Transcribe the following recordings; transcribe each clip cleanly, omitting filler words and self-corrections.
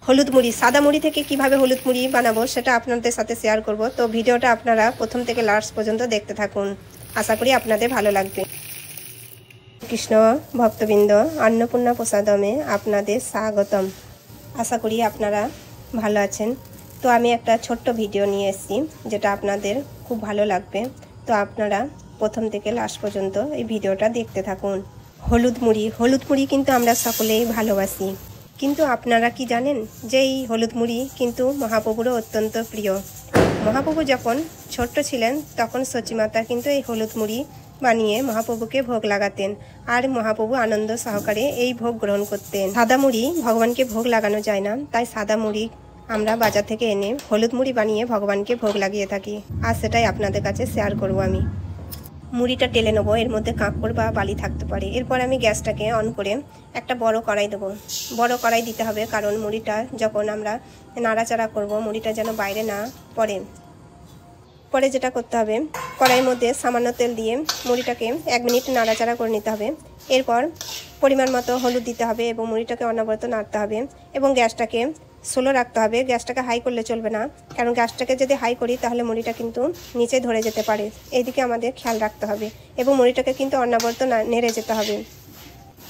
হলুদ মুড়ি, সাদা মুড়ি থেকে কিভাবে হলুদ মুড়ি বানাবো সেটা আপনাদের সাথে শেয়ার করব। তো ভিডিওটা আপনারা প্রথম থেকে লাস্ট পর্যন্ত দেখতে থাকুন, আশা করি আপনাদের ভালো লাগবে। কৃষ্ণ ভক্তবৃন্দ, অন্নপূর্ণা প্রসাদমে আপনাদের স্বাগতম। আশা করি আপনারা ভালো আছেন। তো আমি একটা ছোট্ট ভিডিও নিয়ে এসেছি যেটা আপনাদের খুব ভালো লাগবে। তো আপনারা প্রথম থেকে লাস্ট পর্যন্ত এই ভিডিওটা দেখতে থাকুন। হলুদ মুড়ি কিন্তু আমরা সকলেই ভালোবাসি, কিন্তু আপনারা কি জানেন যে এই হলুদ মুড়ি কিন্তু মহাপ্রভুরও অত্যন্ত প্রিয়। মহাপ্রভু যখন ছোট্ট ছিলেন তখন সচিমাতা কিন্তু এই হলুদ মুড়ি বানিয়ে মহাপ্রভুকে ভোগ লাগাতেন, আর মহাপ্রভু আনন্দ সহকারে এই ভোগ গ্রহণ করতেন। সাদা মুড়ি ভগবানকে ভোগ লাগানো যায় না, তাই সাদা মুড়ি আমরা বাজার থেকে এনে হলুদ মুড়ি বানিয়ে ভগবানকে ভোগ লাগিয়ে থাকি, আর সেটাই আপনাদের কাছে শেয়ার করব। আমি মুড়িটা টেলে নেবো, এর মধ্যে কাঁকড় বা বালি থাকতে পারে। এরপর আমি গ্যাসটাকে অন করে একটা বড় কড়াই দেবো। বড় কড়াই দিতে হবে, কারণ মুড়িটা যখন আমরা নাড়াচাড়া করব মুড়িটা যেন বাইরে না পড়ে। পরে যেটা করতে হবে, কড়াইয়ের মধ্যে সামান্য তেল দিয়ে মুড়িটাকে 1 মিনিট নাড়াচাড়া করে নিতে হবে। এরপর পরিমাণ মতো হলুদ দিতে হবে এবং মুড়িটাকে অনবরত নাড়তে হবে এবং গ্যাসটাকে স্লো রাখতে হবে। গ্যাসটাকে হাই করলে চলবে না, কারণ গ্যাসটাকে যদি হাই করি তাহলে মুড়িটা কিন্তু নিচে ধরে যেতে পারে। এইদিকে আমাদের খেয়াল রাখতে হবে এবং মুড়িটাকে কিন্তু অনবরত নেড়ে যেতে হবে।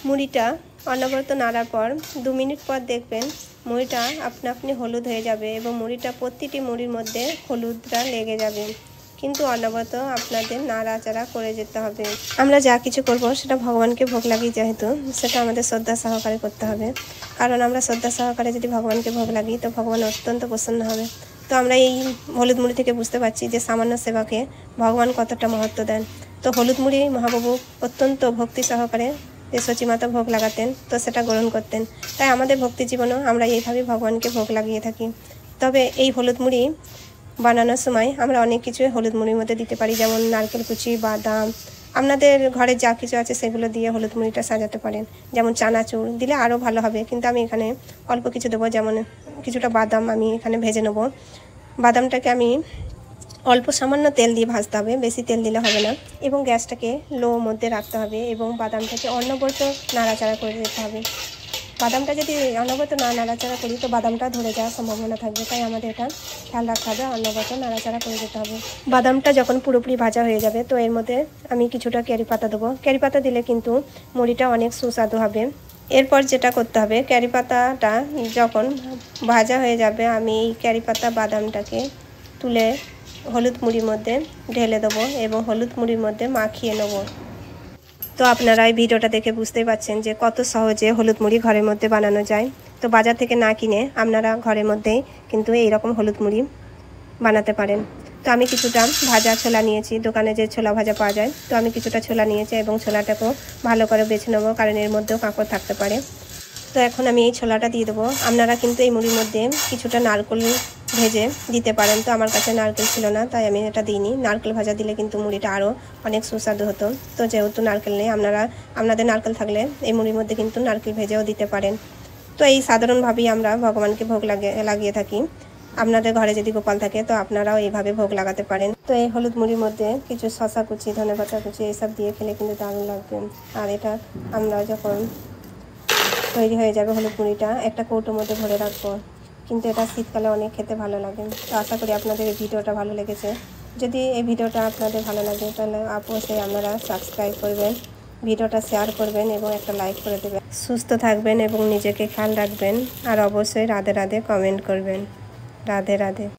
মুড়িটা অনবরত নাড়ার পর 2 মিনিট পর দেখবেন মুড়িটা আপনা আপনি হলুদ হয়ে যাবে এবং মুড়িটা প্রতিটি মুড়ির মধ্যে হলুদটা লেগে যাবে, কিন্তু অনবরত আপনাদের নাড়াচাড়া করে যেতে হবে। আমরা যা কিছু করব সেটা ভগবানকে ভোগ লাগিয়ে, যেহেতু সেটা আমাদের শ্রদ্ধা সহকারে করতে হবে, কারণ আমরা শ্রদ্ধা সহকারে যদি ভগবানকে ভোগ লাগি তো ভগবান অত্যন্ত প্রসন্ন হবে। তো আমরা এই হলুদ মুড়ি থেকে বুঝতে পারছি যে সামান্য সেবাকে ভগবান কতটা মহত্ব দেন। তো হলুদ মুড়ি মহাপ্রভু অত্যন্ত ভক্তি সহকারে যে সচিমাতা ভোগ লাগাতেন, তো সেটা গ্রহণ করতেন। তাই আমাদের ভক্তি জীবনেও আমরা এইভাবে ভগবানকে ভোগ লাগিয়ে থাকি। তবে এই হলুদ মুড়ি বানানোর সময় আমরা অনেক কিছু হলুদ মুড়ির মধ্যে দিতে পারি, যেমন নারকেল কুচি, বাদাম, আপনাদের ঘরে যা কিছু আছে সেগুলো দিয়ে হলুদ মুড়িটা সাজাতে পারেন। যেমন চানাচুর দিলে আরও ভালো হবে, কিন্তু আমি এখানে অল্প কিছু দেবো। যেমন কিছুটা বাদাম আমি এখানে ভেজে নেব। বাদামটাকে আমি অল্প সামান্য তেল দিয়ে ভাজতে হবে, বেশি তেল দিলে হবে না, এবং গ্যাসটাকে লো মধ্যে রাখতে হবে এবং বাদামটাকে অনবরত নাড়াচাড়া করে দিতে হবে। বাদামটা যদি অনবরত না নাড়াচাড়া করি তো বাদামটা ধরে যাওয়ার সম্ভাবনা থাকবে, তাই আমাদের এটা খেয়াল রাখতে হবে, অনবরত নাড়াচাড়া করে দিতে হবে। বাদামটা যখন পুরোপুরি ভাজা হয়ে যাবে তো এর মধ্যে আমি কিছুটা কারি পাতা দেবো। কারি পাতা দিলে কিন্তু মুড়িটা অনেক সুস্বাদু হবে। এরপর যেটা করতে হবে, কারি পাতাটা যখন ভাজা হয়ে যাবে আমি এই কারি পাতা বাদামটাকে তুলে হলুদ মুড়ির মধ্যে ঢেলে দেবো এবং হলুদ মুড়ির মধ্যে মাখিয়ে নেব। তো আপনারা এই ভিডিওটা দেখে বুঝতেই পারছেন যে কত সহজে হলুদ মুড়ি ঘরের মধ্যে বানানো যায়। তো বাজার থেকে না কিনে আপনারা ঘরের মধ্যেই কিন্তু এইরকম হলুদ মুড়ি বানাতে পারেন। তো আমি কিছুটা ভাজা ছোলা নিয়েছি, দোকানে যে ছোলা ভাজা পাওয়া যায়, তো আমি কিছুটা ছোলা নিয়েছি এবং ছোলাটাকেও ভালো করে বেছে নেবো, কারণ এর মধ্যেও কাঁকড় থাকতে পারে। তো এখন আমি এই ছোলাটা দিয়ে দেবো। আপনারা কিন্তু এই মুড়ির মধ্যে কিছুটা নারকেল ভেজে দিতে পারেন, তো আমার কাছে নারকেল ছিল না তাই আমি এটা দিইনি। নারকেল ভাজা দিলে কিন্তু মুড়িটা আরও অনেক সুস্বাদু হতো। তো যেহেতু নারকেল নেই, আপনাদের নারকেল থাকলে এই মুড়ির মধ্যে কিন্তু নারকেল ভেজেও দিতে পারেন। তো এই সাধারণভাবেই আমরা ভগবানকে ভোগ লাগিয়ে থাকি। আপনাদের ঘরে যদি গোপাল থাকে তো আপনারাও এইভাবে ভোগ লাগাতে পারেন। তো এই হলুদ মুড়ির মধ্যে কিছু শসা কুচি, ধনেপাতা কুচি এইসব দিয়ে খেলে কিন্তু দারুণ লাগবে। আর এটা আমরা যখন তৈরি হয়ে যাবে হলুদ মুড়িটা একটা কৌটোর মধ্যে ভরে রাখবো, কিন্তু এটা শীতকালে অনেক খেতে ভালো লাগে। তো আশা করি আপনাদের এই ভিডিওটা ভালো লেগেছে। যদি এই ভিডিওটা আপনাদের ভালো লাগে তাহলে অবশ্যই আপনারা সাবস্ক্রাইব করবেন, ভিডিওটা শেয়ার করবেন এবং একটা লাইক করে দেবেন। সুস্থ থাকবেন এবং নিজেকে খেয়াল রাখবেন, আর অবশ্যই রাধে রাধে কমেন্ট করবেন। রাধে রাধে।